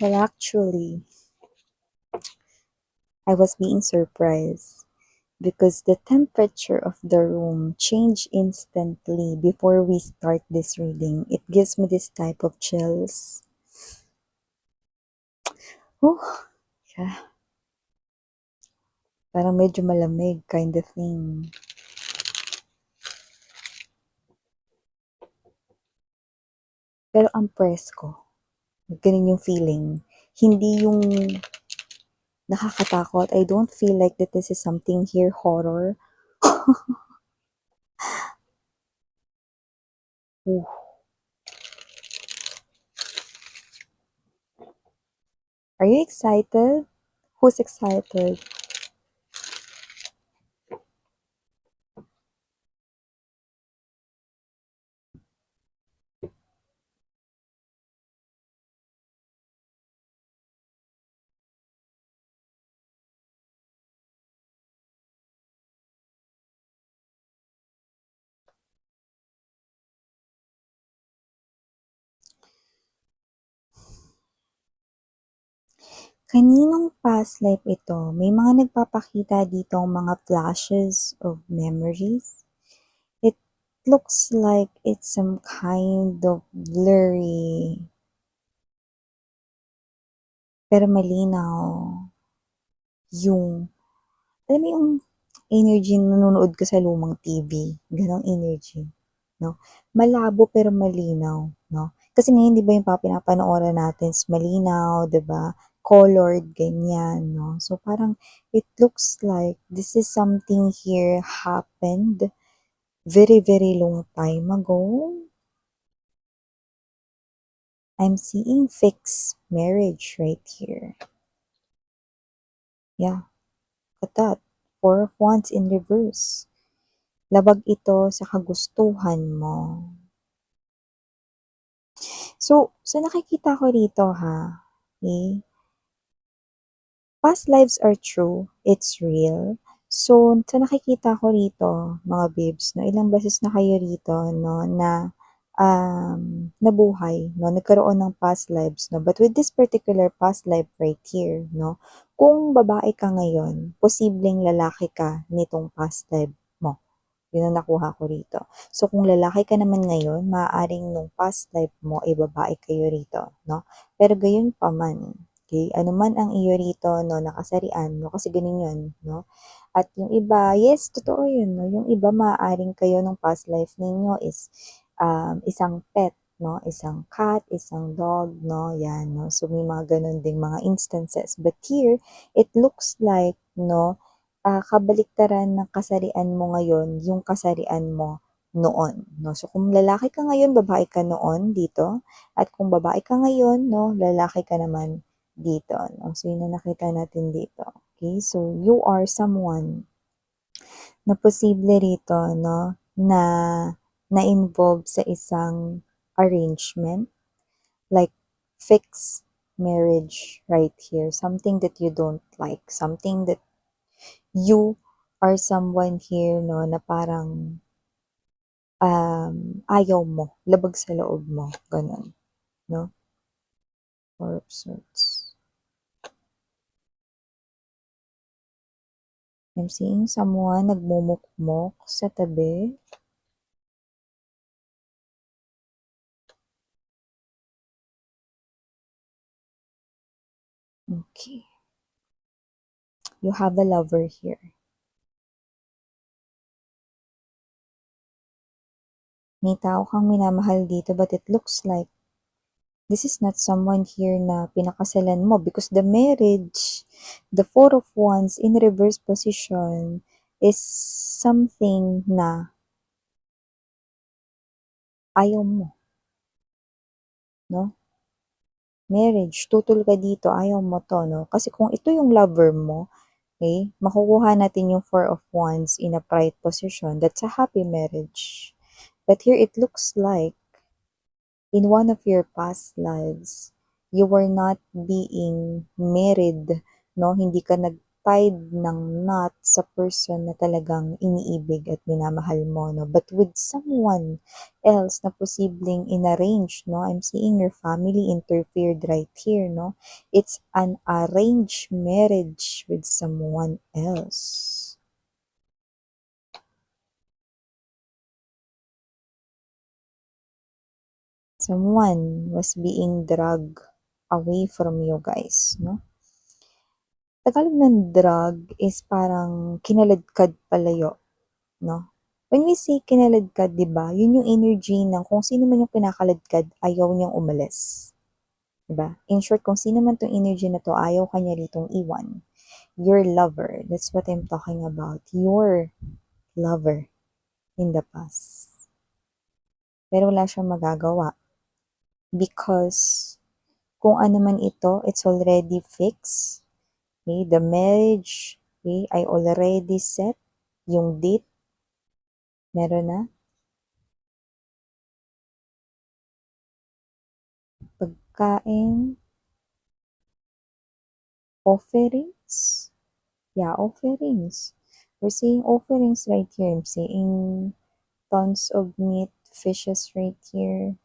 Well, actually, I was being surprised because the temperature of the room changed instantly before we start this reading. It gives me this type of chills. Oh, yeah. Parang medyo malamig kind of thing. Pero ang presko. Ganun yung feeling. Hindi yung nakakatakot. I don't feel like that this is something here horror. Ooh. Are you excited? Who's excited? Kaninong past life ito? May mga nagpapakita dito ang mga flashes of memories. It looks like it's some kind of blurry, pero malinaw yung, alam mo yung energy na nanonood ka sa lumang TV, ganong energy, no? Malabo pero malinaw, no? Kasi ngayon, di ba yung pinapanooran natin is malinaw, di ba? Colored, ganyan, no? So parang it looks like this is something here happened very, very long time ago. I'm seeing fixed marriage right here. Yeah, at that. Four of Wands in reverse. Labag ito sa kagustuhan mo. So, sa nakikita ko rito ha, okay, past lives are true, it's real. So, sa nakikita ko rito, mga babes, no, ilang beses na kayo rito, no, na nabuhay, no, nagkaroon ng past lives, no. But with this particular past life right here, no, kung babae ka ngayon, posibleng lalaki ka nitong past life mo. Yun ang nakuha ko rito. So, kung lalaki ka naman ngayon, maaaring nung past life mo, ay babae kayo rito, no? Pero gayon pa man, okay? Ano man ang iyo rito, no, nakasarian, no? Kasi ganun yun, no? At yung iba, yes, totoo yun, no? Yung iba, maaaring kayo nung past life ninyo is isang pet, no? Isang cat, isang dog, no? Yan, no? So, may mga ganun ding mga instances. But here, it looks like, no, kabaliktaran ng kasarian mo ngayon, yung kasarian mo noon, no? So, kung lalaki ka ngayon, babae ka noon dito. At kung babae ka ngayon, no, lalaki ka naman dito, no? So, yun na nakita natin dito. Okay? So, you are someone na posible rito, no, na na-involve sa isang arrangement, like fixed marriage right here. Something that you don't like, something that you are someone here, no, na parang ayaw mo, labag sa loob mo, ganun, no? Four of Swords. I'm seeing someone nagmumukmok sa tabi. Okay. You have a lover here. May tao kang minamahal dito, but it looks like this is not someone here na pinakasalan mo because the marriage, the Four of Wands in reverse position is something na ayaw mo, no? Marriage, tutol ka dito, ayaw mo to, no? Kasi kung ito yung lover mo, okay, makukuha natin yung Four of Wands in a pride position. That's a happy marriage. But here it looks like in one of your past lives, you were not being married, no? Hindi ka tied ng knot sa person na talagang iniibig at minamahal mo, no? But with someone else na posibleng inarrange, no? I'm seeing your family interfered right here, no? It's an arranged marriage with someone else. Someone was being dragged away from you guys, no? Tagalog ng drag is parang kinaladkad palayo, no? When we say kinaladkad, di ba, yun yung energy ng kung sino man yung kinakaladkad, ayaw niyang umalis. Di ba? In short, kung sino man tong energy na to, ayaw kanya ritong iwan. Your lover, that's what I'm talking about. Your lover in the past. Pero wala siyang magagawa. Because kung ano man ito, it's already fixed. Okay? The marriage, okay, I already set yung date. Meron na. Pagkain. Offerings. Yeah, offerings. We're seeing offerings right here. I'm seeing tons of meat, fishes right here.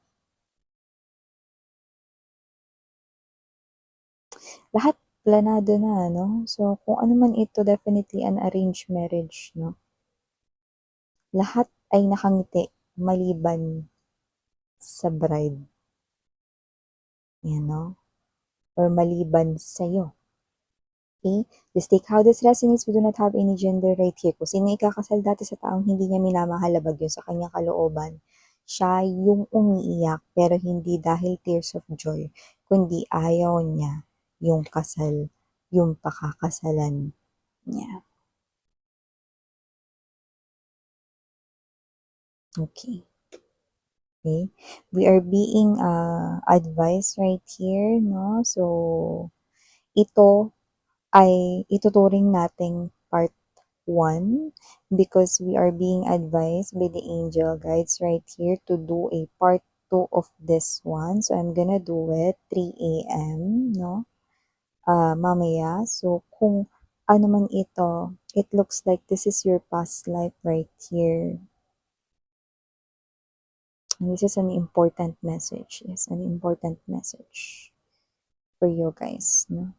Lahat planado na, no? So, kung ano man ito, definitely an arranged marriage, no? Lahat ay nakangiti maliban sa bride. Yan, no? Or maliban sa'yo. Okay? Just take how this resonates. We do not have any gender right here. Kung sino ikakasal dati sa taong hindi niya minamahalabag yun sa kanyang kalooban, siya yung umiiyak pero hindi dahil tears of joy, kundi ayaw niya yung kasal, yung pakakasalan niya. Okay. Okay. We are being advised right here, no? So, ito ay ituturing nating part 1 because we are being advised by the angel guides right here to do a part 2 of this one. So, I'm gonna do it 3 a.m., no? Mamaya. So, kung ano man ito, it looks like this is your past life right here. And this is an important message. Yes, an important message for you guys, no?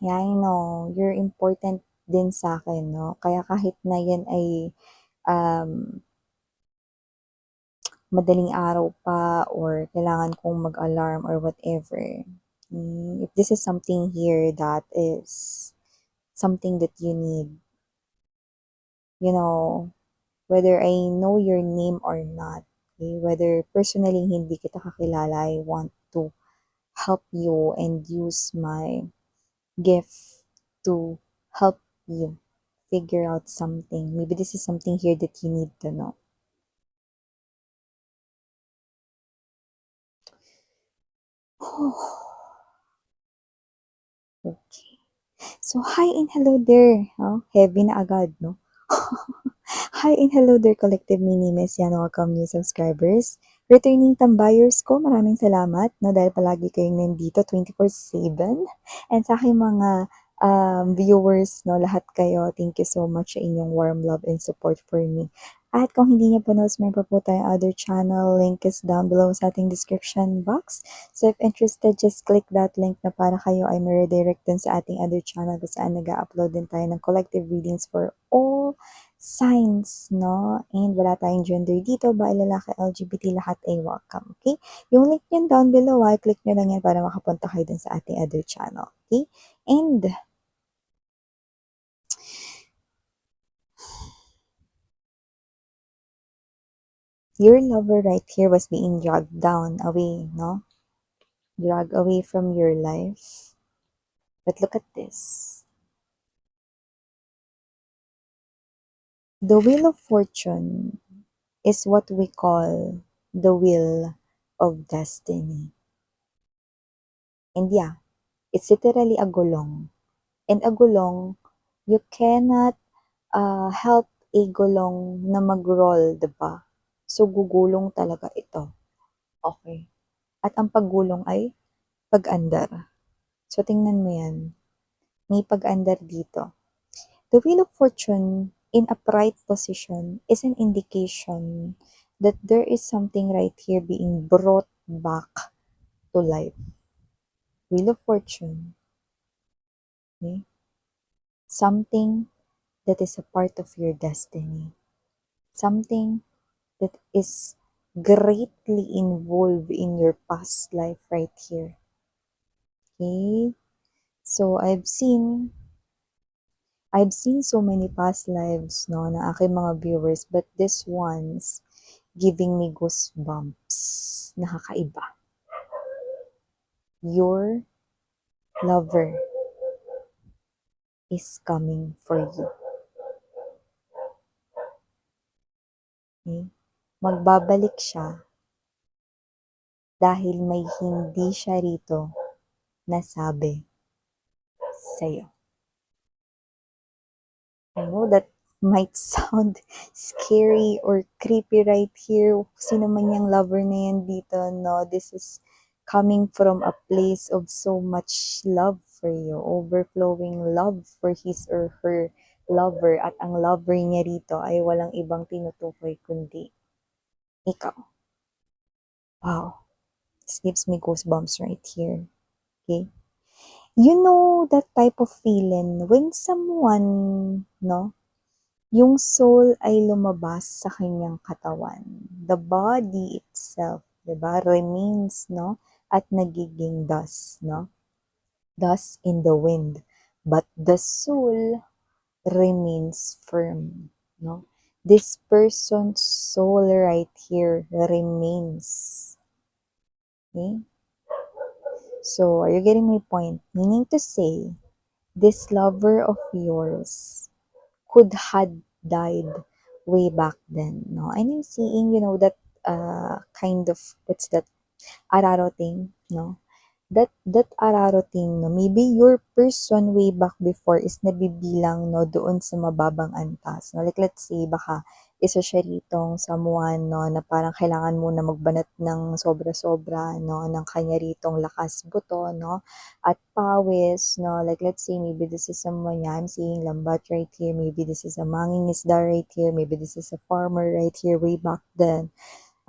Yeah, I know. You're important din sa akin, no? Kaya kahit na yan ay um, madaling araw pa or kailangan kong mag-alarm or whatever. If this is something here that is something that you need, you know, whether I know your name or not, okay, whether personally hindi kita kakilala, I want to help you and use my gift to help you figure out something. Maybe this is something here that you need to know. Okay. So, hi and hello there. Oh, heavy na agad, no? Hi and hello there, Collective. My name is Yan. Welcome new subscribers. Returning tambayers ko, maraming salamat, no? Dahil palagi kayong nandito 24/7. And sa aking mga viewers, no? Lahat kayo, thank you so much sa inyong warm love and support for me. At kung hindi niyo pa may pa po tayong other channel, link is down below sa ating description box. So if interested, just click that link na para kayo ay ma-redirect dun sa ating other channel kung saan nag-upload din tayo ng collective readings for all signs, no? And wala tayong gender dito, babae, lalaki, LGBT, lahat ay welcome, okay? Yung link nyan down below, click nyo lang yan para makapunta kayo dun sa ating other channel, okay? And your lover right here was being dragged down away, no? Dragged away from your life. But look at this. The Wheel of Fortune is what we call the wheel of destiny. And yeah, it's literally a gulong. And a gulong, you cannot help a gulong na mag-roll, diba? So, gugulong talaga ito. Okay. At ang paggulong ay pag-andar. So, tingnan mo yan. may pag-andar dito. The Wheel of Fortune in upright position is an indication that there is something right here being brought back to life. Wheel of Fortune, okay? Something that is a part of your destiny. Something that is greatly involved in your past life right here. Okay? So I've seen so many past lives no na aking mga viewers, but this one's giving me goosebumps. Nakakaiba. Your lover is coming for you. Okay? Magbabalik siya dahil may hindi siya rito nasabi sa'yo. I know that might sound scary or creepy right here. Sino man yung lover na yan dito, no? This is coming from a place of so much love for you. Overflowing love for his or her lover. At ang lover niya rito ay walang ibang tinutukoy kundi ikaw. Wow. This gives me goosebumps right here. Okay? You know that type of feeling when someone, no? Yung soul ay lumabas sa kanyang katawan. The body itself, 'di ba, remains, no? At nagiging dust, no? Dust in the wind. But the soul remains firm, no? This person's soul right here remains. Okay? So, are you getting my point? Meaning to say, this lover of yours could had died way back then, no? And I'm seeing, that kind of, what's that, araro thing, no? That araro thing, no? Maybe your person way back before is nabibilang, no, doon sa mababang antas, no? Like, let's say, baka isa siya ritong someone, no, na parang kailangan mo na magbanat ng sobra-sobra, no, ng kanya ritong lakas buto, no, at pawis, no, like let's say maybe this is someone, yeah, I'm seeing lambat right here, maybe this is a mangingisda right here, maybe this is a farmer right here way back then,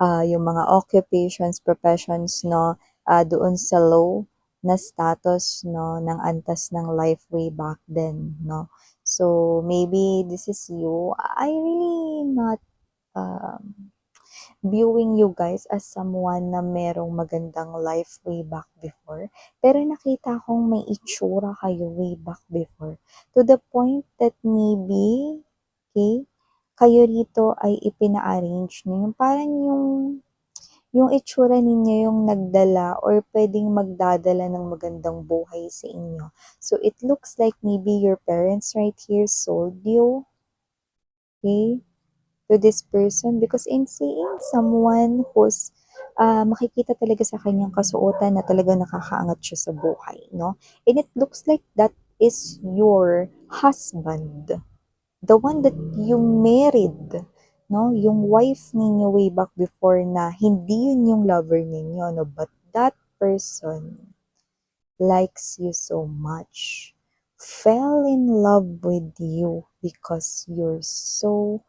yung mga occupations, professions, no, doon sa low na status, no, ng antas ng life way back then, no. So, maybe this is you. I really not viewing you guys as someone na merong magandang life way back before. Pero nakita kong may itsura kayo way back before. To the point that maybe, okay, kayo rito ay ipina-arrange nyo. Yung parang yung itsura ninyo yung nagdala or pwedeng magdadala ng magandang buhay sa inyo. So, it looks like maybe your parents right here sold you, okay, to this person because in seeing someone who's makikita talaga sa kanyang kasuotan na talaga nakakaangat siya sa buhay, no? And it looks like that is your husband, the one that you married, no? Yung wife ninyo way back before na hindi yun yung lover ninyo, no? But that person likes you so much, fell in love with you because you're so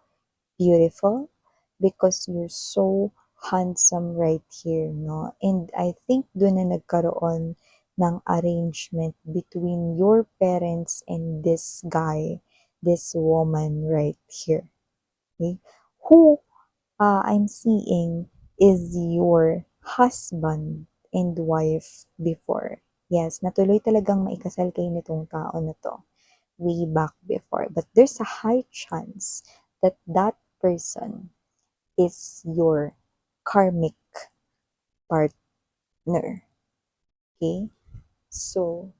beautiful, because you're so handsome right here, no? And I think doon na nagkaroon ng arrangement between your parents and this guy, this woman right here. Okay? Who I'm seeing is your husband and wife before. Yes, natuloy talagang maikasal kayo nitong tao na to way back before. But there's a high chance that that person is your karmic partner. Okay? So,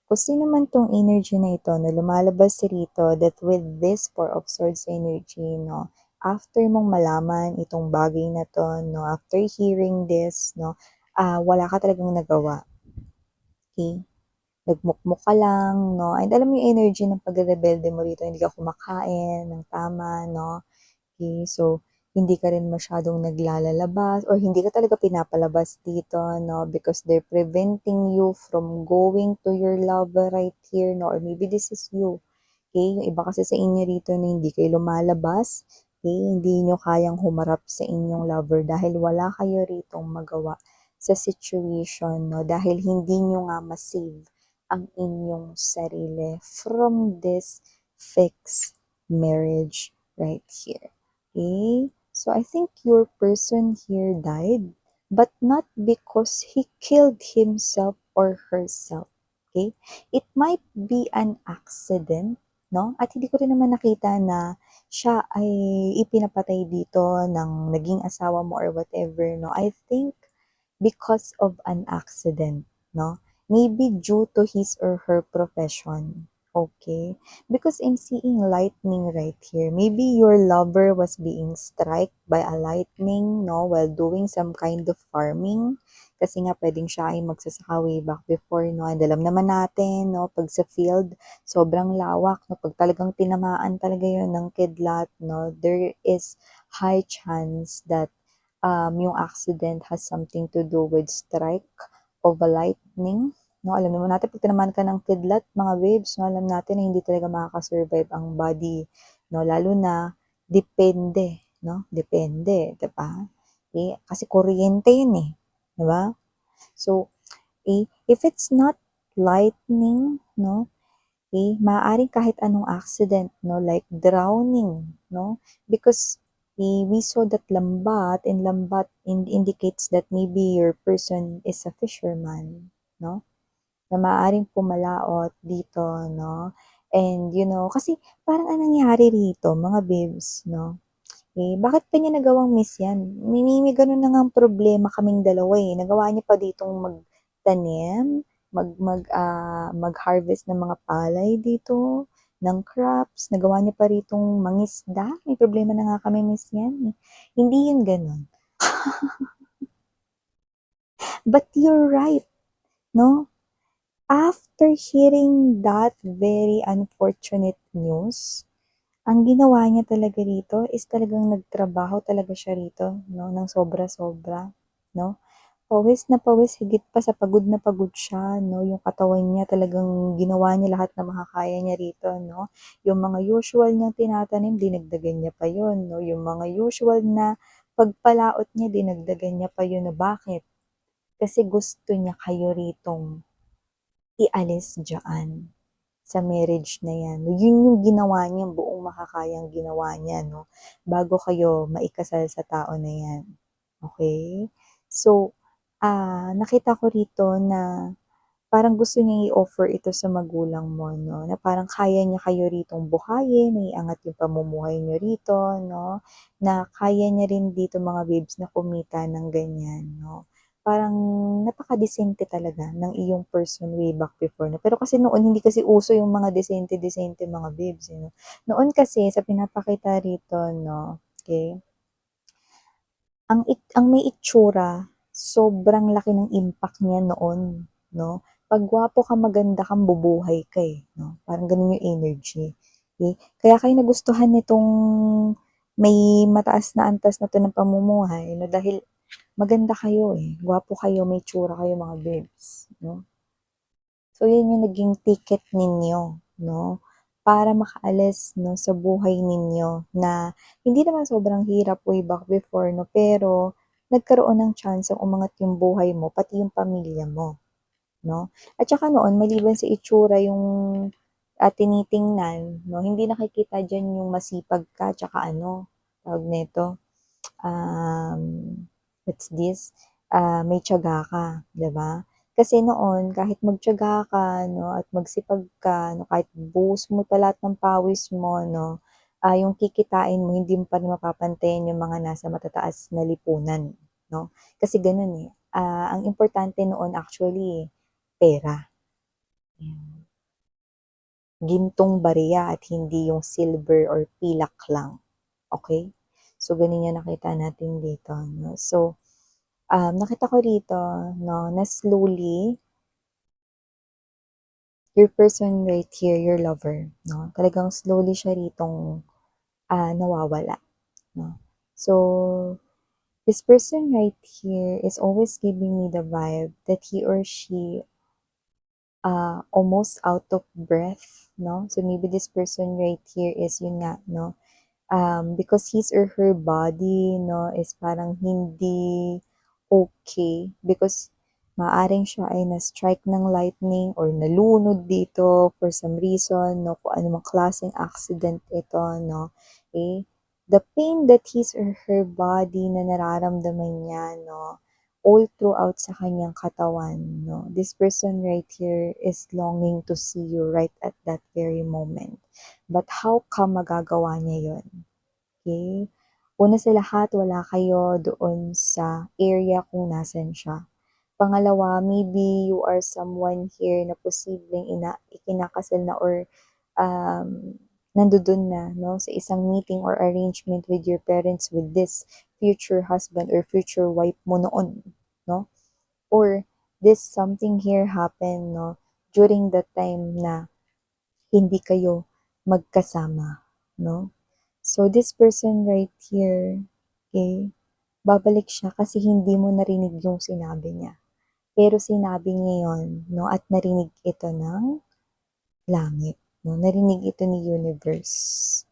kung sino man tong energy na ito na lumalabas rito that with this Four of Swords energy, no, after mong malaman itong bagay na to, no, after hearing this, no, wala ka talagang nagawa. Okay? Nagmukmuk ka lang, no? And alam mo yung energy ng pagre-rebelde mo rito, hindi ka kumakain ng tama, no? Okay, so hindi ka rin masyadong naglalalabas or hindi ka talaga pinapalabas dito, no? Because they're preventing you from going to your lover right here, no? Or maybe this is you. Okay? Yung iba kasi sa inyo rito na hindi kayo lumalabas, okay? Hindi nyo kayang humarap sa inyong lover dahil wala kayo ritong magawa sa situation, no? Dahil hindi nyo nga masave ang inyong sarili from this fixed marriage right here. Okay? So I think your person here died, but not because he killed himself or herself. Okay? It might be an accident, no? At hindi ko rin naman nakita na siya ay ipinapatay dito ng naging asawa mo or whatever, no? I think because of an accident, no? Maybe due to his or her profession. Okay? Because I'm seeing lightning right here. Maybe your lover was being struck by a lightning, no, while doing some kind of farming. Kasi nga pwedeng siya ay magsasaka way back before, no? And alam naman natin, no, pag sa field, sobrang lawak, no? Pag talagang tinamaan talaga yun ng kidlat, no, there is high chance that yung accident has something to do with strike of a lightning. No, alam naman natin, pag tinamaan ka ng kidlat, mga waves, no, alam natin na hindi talaga makakasurvive ang body. No, lalo na, depende. No? Depende, diba? Eh, kasi kuryente yun eh. Diba? So, if it's not lightning, no, maaaring kahit anong accident, no, like drowning, no, because we saw that lambat, and lambat indicates that maybe your person is a fisherman, no, na maaaring pumalaot dito, no, and kasi parang anong nangyari rito, mga babes, no, bakit pa niya nagawang miss yan? May ganun na ngang problema kaming dalawa eh. Nagawa niya pa ditong magtanim, mag-harvest ng mga palay dito, ng crops. Nagawa niya pa ritong mangisda. May problema na nga kami, miss yan. Hindi yun ganun. But you're right, no? After hearing that very unfortunate news, ang ginawa niya talaga rito is talagang nagtrabaho talaga siya rito, no, ng sobra-sobra, no? Pawis, higit pa sa pagod na pagod siya, no? Yung katawan niya talagang ginawa niya lahat na makakaya niya rito, no? Yung mga usual niyang tinatanim, dinagdagan niya pa yun, no? Yung mga usual na pagpalaot niya, dinagdagan niya pa yun, no? Bakit? Kasi gusto niya kayo ritong ialis dyan sa marriage na yan. Yun yung ginawa niya, buong makakayang ginawa niya, no? Bago kayo maikasal sa tao na yan. Okay? So, nakita ko rito na parang gusto niya i-offer ito sa magulang mo, no? Na parang kaya niya kayo ritong buhayin, iangat yung pamumuhay niyo rito, no? Na kaya niya rin dito mga babes na kumita ng ganyan, no? Parang napaka-disente talaga ng iyong person way back before, no? Pero kasi noon, hindi kasi uso yung mga disente-disente mga babes, no? Noon kasi, sa pinapakita rito, no? Okay? Ang may itsura, sobrang laki ng impact niya noon, no? 'Pag gwapo ka, maganda kang, bubuhay ka, eh, 'no? Parang gano'n yung energy, okey? Kaya kayo nagustuhan nitong may mataas na antas na 'to ng pamumuhay, 'no, dahil maganda kayo, eh, gwapo kayo, may itsura kayo mga babes, 'no? So, yun yung naging ticket ninyo, no? Para makaalis, no, sa buhay ninyo na hindi naman sobrang hirap way back before, no? Pero nagkaroon ng chance ang umangat yung buhay mo, pati yung pamilya mo, no? At saka noon, maliban sa itsura yung tinitingnan, no? Hindi nakikita dyan yung masipag ka, tsaka ano, tawag nito, um, what's this, may tiyaga ka, 'di ba? Kasi noon, kahit magtiyaga ka, no, at magsipag ka, no, kahit buhos mo pa lahat ng pawis mo, no, yung kikitain mo, hindi mo pa rin mapapantayan yung mga nasa matataas na lipunan, no? Kasi ganun eh. Ang importante noon actually, pera. Yan. Gintong bariya at hindi yung silver or pilak lang. Okay? So, ganun yung nakita natin dito, no? So, nakita ko rito, no, na slowly, your person right here, your lover, no, talagang slowly siya ritong nawawala, no. So, this person right here is always giving me the vibe that he or she almost out of breath, no? So maybe this person right here is yun nga, no? Because his or her body, no, is parang hindi okay because maaring siya ay na-strike ng lightning or nalunod dito for some reason, no, kung ano mang klaseng accident ito, no, okay? The pain that his or her body na nararamdaman niya, no, all throughout sa kanyang katawan, no, this person right here is longing to see you right at that very moment. But how come magagawa niya yun? Okay? Una sa lahat, wala kayo doon sa area kung nasan siya. Pangalawa, maybe you are someone here na posibleng ikinakasal na or nandoon na, no, sa isang meeting or arrangement with your parents with this future husband or future wife mo noon, no? Or this something here happened, no, during the time na hindi kayo magkasama, no? So, this person right here, okay, babalik siya kasi hindi mo narinig yung sinabi niya. Pero sinabi niya yun, no, at narinig ito ng langit, no, narinig ito ni universe.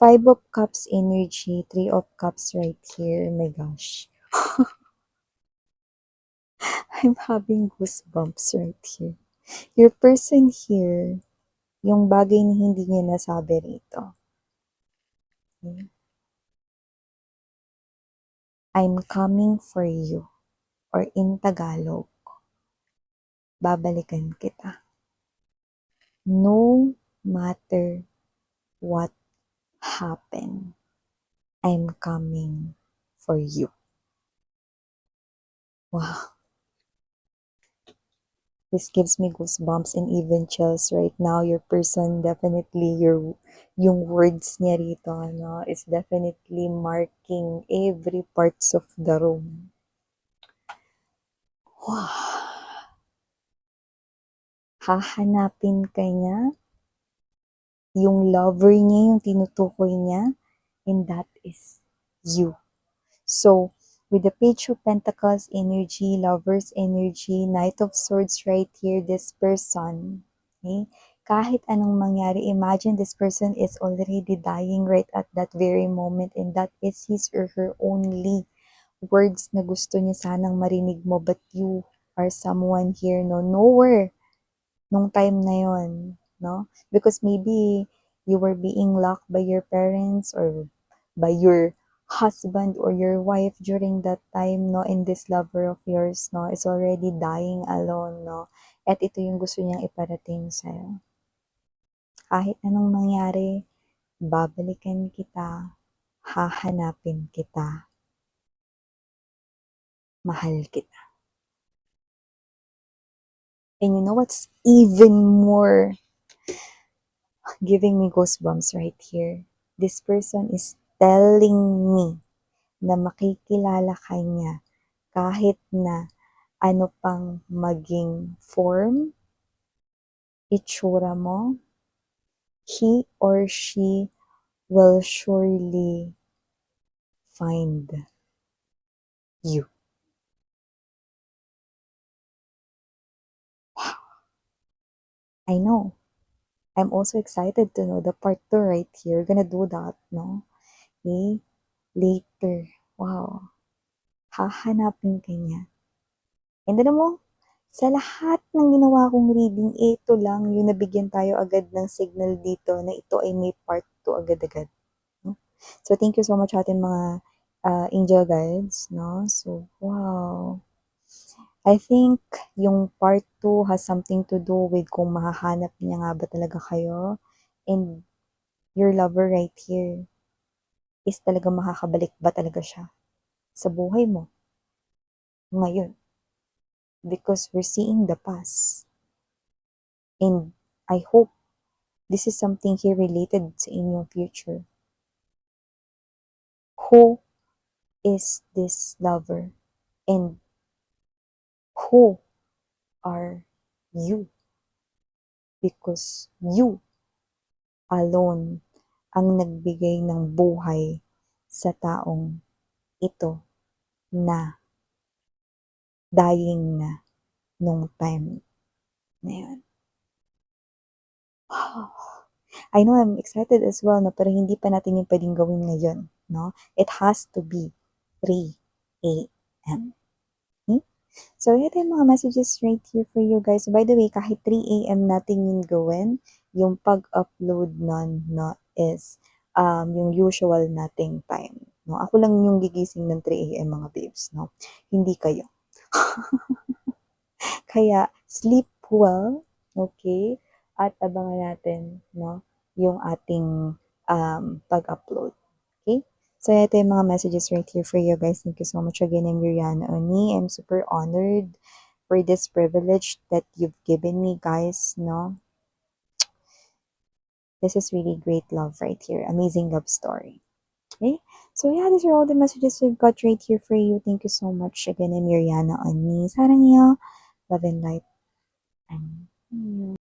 Five of Cups energy, Three of Cups right here, oh my gosh. I'm having goosebumps right here. Your person here, yung bagay na hindi niya nasabi rito. Okay? I'm coming for you. Or in Tagalog, babalikan kita. No matter what happened, I'm coming for you. Wow. This gives me goosebumps and even chills right now. Your person definitely, yung words niya rito, no, is definitely marking every parts of the room. Wow. Hahanapin ka niya, yung lover niya, yung tinutukoy niya, and that is you. So, with the Page of Pentacles energy, Lovers energy, Knight of Swords right here, this person, okay? Kahit anong mangyari, imagine this person is already dying right at that very moment and that is his or her only words na gusto niya sanang marinig mo, but you are someone here, no, nowhere nung time na yon, no? Because maybe you were being locked by your parents or by your husband or your wife during that time, no? And this lover of yours, no, is already dying alone, no? At ito yung gusto niyang iparating sa'yo. Kahit anong mangyari, babalikan kita, hahanapin kita, mahal kita. And you know what's even more giving me goosebumps right here? This person is telling me na makikilala ka niya kahit na ano pang maging form, itsura mo, he or she will surely find you. Wow. I know. I'm also excited to know the part 2 right here. We're gonna do that, no? Okay? Later. Wow. Hahanapin ka niya. And alam mo, sa lahat ng ginawa kong reading, ito lang yung nabigyan tayo agad ng signal dito na ito ay may part 2 agad-agad. No? So, thank you so much ating mga angel guides. No? So, wow. I think yung part 2 has something to do with kung mahahanap niya nga ba talaga kayo. And your lover right here is talaga makakabalik ba talaga siya sa buhay mo ngayon. Because we're seeing the past. And I hope this is something here related sa inyong future. Who is this lover? And who are you? Because you alone ang nagbigay ng buhay sa taong ito na dying na nung time na yun. Wow! I know I'm excited as well, no, pero hindi pa natin yung pwedeng gawin ngayon, no? It has to be 3 a.m. Okay? So, ito yung mga messages right here for you guys. By the way, kahit 3 a.m. natin yung gawin, yung pag-upload nun, no, is yung usual nating time. No? Ako lang yung gigising ng 3 a.m. mga babes, no? Hindi kayo. Kaya, sleep well, okay? At abangan natin, no, yung ating pag-upload. Okay? So, ito yung mga messages right here for you guys. Thank you so much again. I'm Yuriana Oni. I'm super honored for this privilege that you've given me, guys, no? This is really great love right here. Amazing love story. Okay? So, yeah, these are all the messages we've got right here for you. Thank you so much again. I'm Yuriana Oni. Sarang iyo. Love and light. And